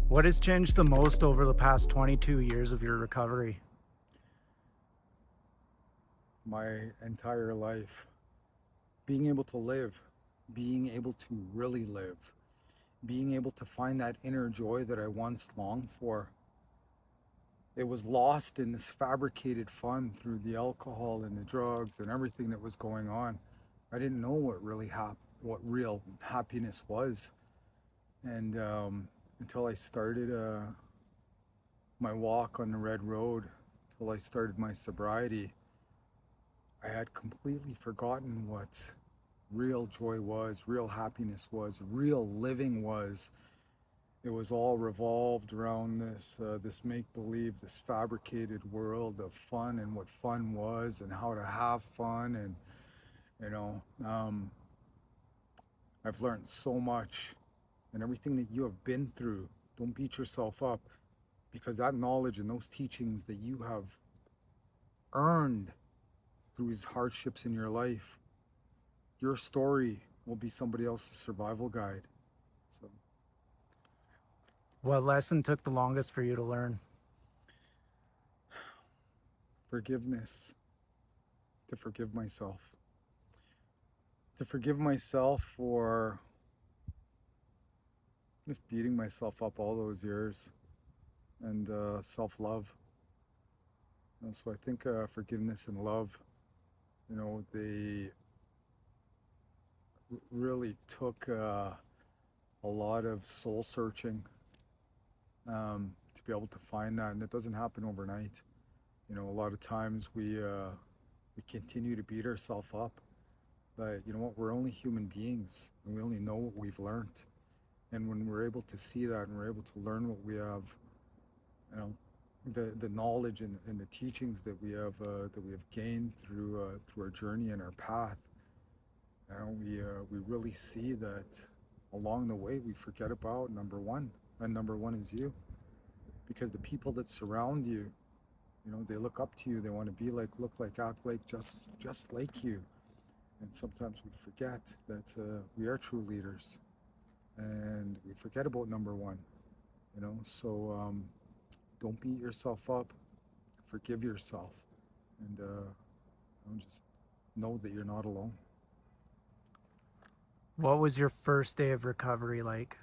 What has changed the most over the past 22 years of your recovery? My entire life. Being able to live, being able to really live, being able to find that inner joy that I once longed for. It was lost in this fabricated fun through the alcohol and the drugs and everything that was going on. I didn't know what real happiness was, and until I started my walk on the red road, until I started my sobriety, I had completely forgotten what real joy was, real happiness was, real living was. It was all revolved around this make believe, this fabricated world of fun and what fun was and how to have fun. And you know, I've learned so much, and everything that you have been through. Don't beat yourself up, because that knowledge and those teachings that you have earned through these hardships in your life, your story will be somebody else's survival guide. So What lesson took the longest for you to learn? forgiveness, to forgive myself, to forgive myself for just beating myself up all those years, and self-love. So I think forgiveness and love, they really took a lot of soul searching to be able to find that, and it doesn't happen overnight. A lot of times we continue to beat ourselves up, but you know what? We're only human beings, and we only know what we've learned. And when we're able to see that, and we're able to learn what we have, the knowledge and the teachings that we have gained through our journey and our path, we really see that along the way we forget about number one, and number one is you, because the people that surround you, they look up to you, they want to be like, look like, act like, just like you. And sometimes we forget that we are true leaders, and we forget about number one. So don't beat yourself up, forgive yourself, and just know that you're not alone. What was your first day of recovery like?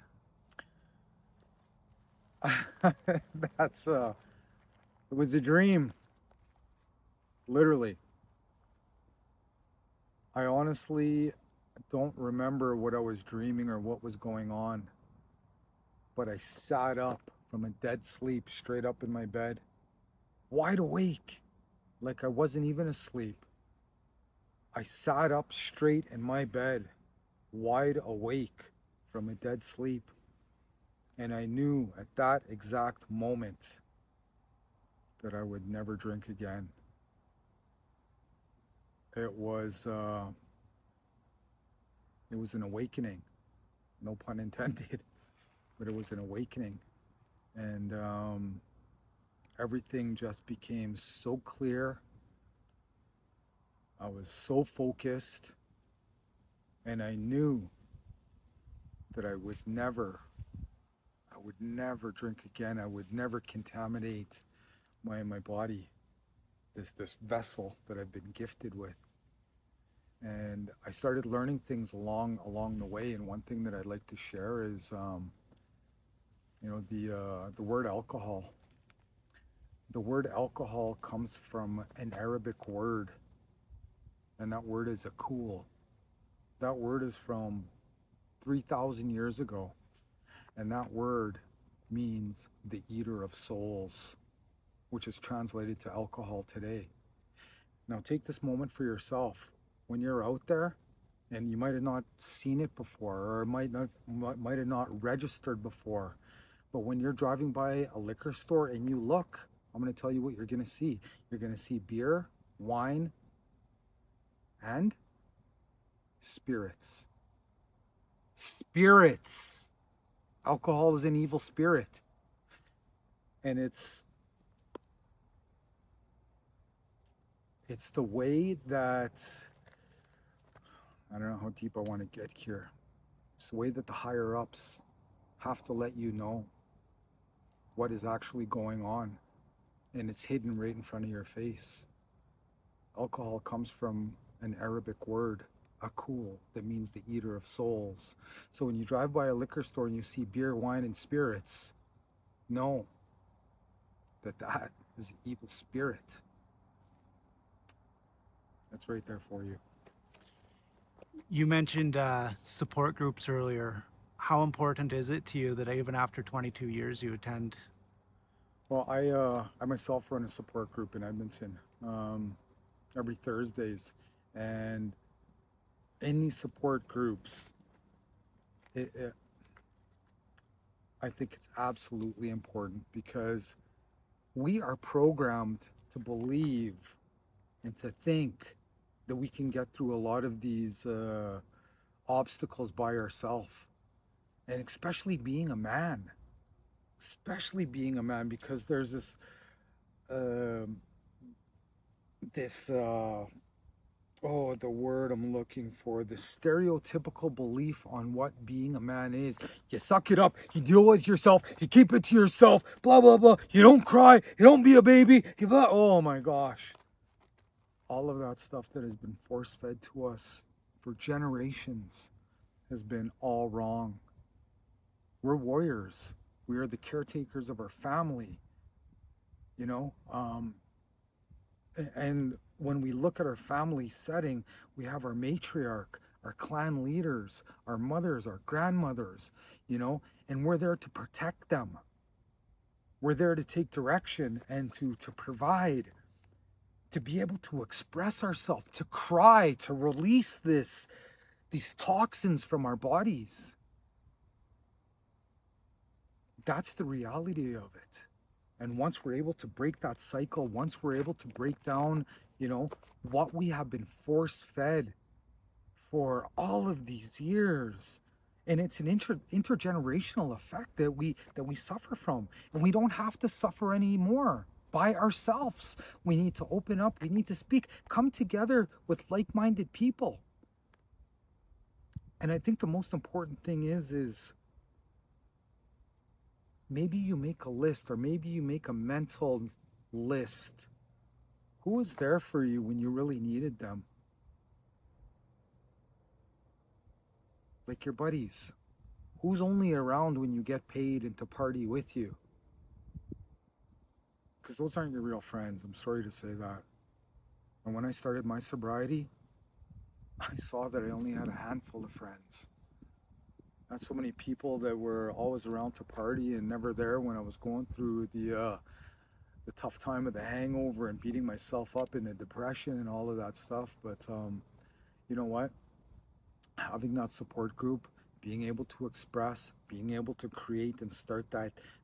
That's it was a dream, literally. I honestly don't remember what I was dreaming or what was going on, but I sat up from a dead sleep, straight up in my bed, wide awake, like I wasn't even asleep. I sat up straight in my bed, wide awake from a dead sleep, and I knew at that exact moment that I would never drink again. It was uh, it was an awakening, no pun intended, but it was an awakening, and everything just became so clear. I was so focused, and I knew that I would never drink again. I would never contaminate my body, this vessel that I've been gifted with. And I started learning things along the way. And one thing that I'd like to share is, the word alcohol. The word alcohol comes from an Arabic word, and that word is a cool. That word is from 3,000 years ago, and that word means the eater of souls, which is translated to alcohol today. Now, take this moment for yourself. When you're out there, and you might have not seen it before, or it might have not registered before, but when you're driving by a liquor store and you look, I'm going to tell you what you're going to see. You're going to see beer, wine, and spirits. Spirits. Alcohol is an evil spirit, and it's the way that, I don't know how deep I want to get here. It's the way that the higher ups have to let you know. what is actually going on, and it's hidden right in front of your face. Alcohol comes from an Arabic word, akul, that means the eater of souls. So when you drive by a liquor store and you see beer, wine, and spirits, know that that is an evil spirit. That's right there for you. You mentioned support groups earlier. How important is it to you that even after 22 years you attend? Well, I myself run a support group in Edmonton every Thursdays, and in these support groups, it, I think it's absolutely important because we are programmed to believe and to think that we can get through a lot of these obstacles by ourselves, and especially being a man, because there's um this oh, the word I'm looking for, the stereotypical belief on what being a man is. You suck it up, you deal with yourself, you keep it to yourself, blah blah blah. You don't cry, you don't be a baby. You blah. Oh my gosh, all of that stuff that has been force fed to us for generations has been all wrong. We're warriors. We are the caretakers of our family. You know, and when we look at our family setting, we have our matriarch, our clan leaders, our mothers, our grandmothers, and we're there to protect them. We're there to take direction and to provide, to be able to express ourselves, to cry, to release these toxins from our bodies. That's the reality of it. And once we're able to break that cycle, once we're able to break down, what we have been force fed for all of these years, and it's an intergenerational effect that we suffer from, and we don't have to suffer anymore by ourselves. We need to open up. We need to speak. Come together with like-minded people. And I think the most important thing is maybe you make a list, or maybe you make a mental list. Who was there for you when you really needed them? Like your buddies. Who's only around when you get paid and to party with you? Because those aren't your real friends. I'm sorry to say that. And when I started my sobriety, I saw that I only had a handful of friends. Not so many people that were always around to party and never there when I was going through the tough time of the hangover and beating myself up in the depression and all of that stuff. But you know what? Having that support group, being able to express, being able to create and start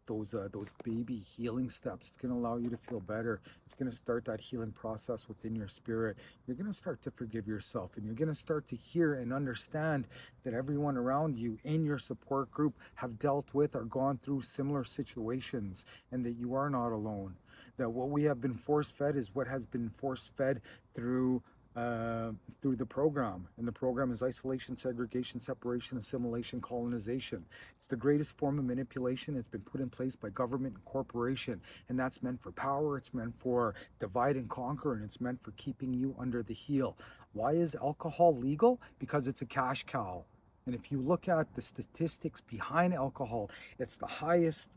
those baby healing steps, it's going to allow you to feel better. It's going to start that healing process within your spirit. You're going to start to forgive yourself, and you're going to start to hear and understand that everyone around you in your support group have dealt with or gone through similar situations, and that you are not alone. That what we have been force fed is what has been force fed through through the program. And the program is isolation, segregation, separation, assimilation, colonization. It's the greatest form of manipulation. It's been put in place by government and corporation. And that's meant for power, it's meant for divide and conquer, and it's meant for keeping you under the heel. Why is alcohol legal? Because it's a cash cow. And if you look at the statistics behind alcohol, it's the highest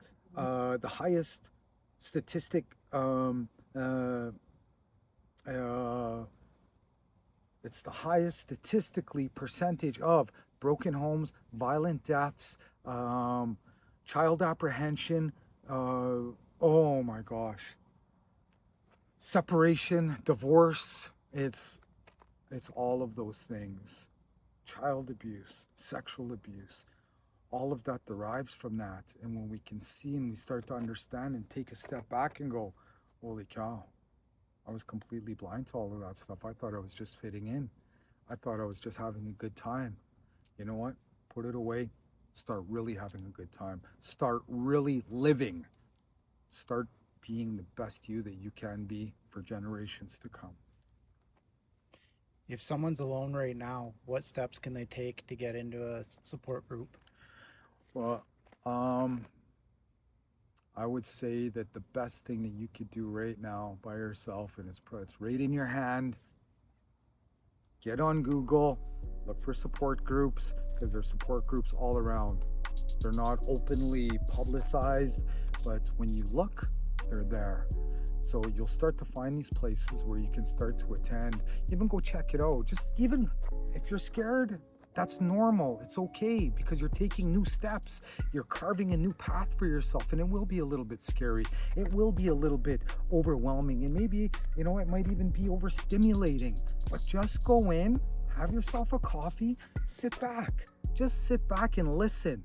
statistic uh, it's the highest statistically percentage of broken homes, violent deaths, child apprehension. Oh my gosh, separation, divorce. It's all of those things. Child abuse, sexual abuse. All of that derives from that. And when we can see and we start to understand and take a step back and go, holy cow, I was completely blind to all of that stuff. I thought I was just fitting in. I thought I was just having a good time. You know what? Put it away. Start really having a good time. Start really living. Start being the best you that you can be for generations to come. If someone's alone right now, what steps can they take to get into a support group? Well, um, I would say that the best thing that you could do right now by yourself, and it's right in your hand, get on Google, look for support groups, because there's support groups all around. They're not openly publicized, but when you look, they're there. So you'll start to find these places where you can start to attend. Even go check it out. Just even if you're scared, that's normal. It's okay, because you're taking new steps. You're carving a new path for yourself, and it will be a little bit scary. It will be a little bit overwhelming, and maybe, it might even be overstimulating. But just go in, have yourself a coffee, sit back. Just sit back and listen.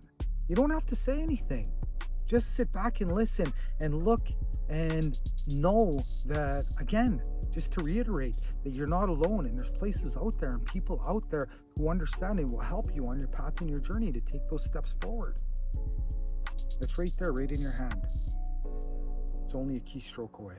You don't have to say anything. Just sit back and listen and look and know that, again, just to reiterate, that you're not alone, and there's places out there and people out there who understand and will help you on your path and your journey to take those steps forward. It's right there, right in your hand. It's only a keystroke away.